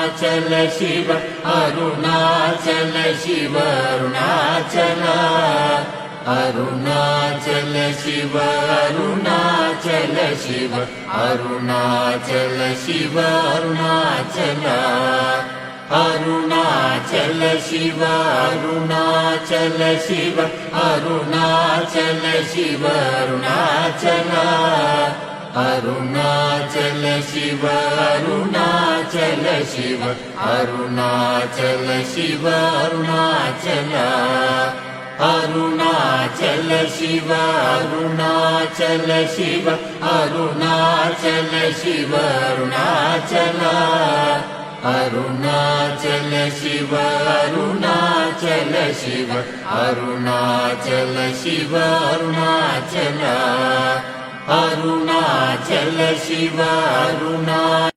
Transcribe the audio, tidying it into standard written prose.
Arunachal Shiva Arunachal Shiva Arunachal Arunachal Shiva Arunachal Shiva Arunachal Shiva Arunachal Arunachal Shiva Arunachal Shiva Arunachal Shiva Arunachal Arunachal Shiva Arunachal Shiva Arunachal Shiva Arunachal Arunachal Shiva Arunachal Shiva Arunachal Shiva Arunachal Arunachal Shiva Arunachal Shiva Arunachal Shiva Arunachal Arunachal Shiva Arunachal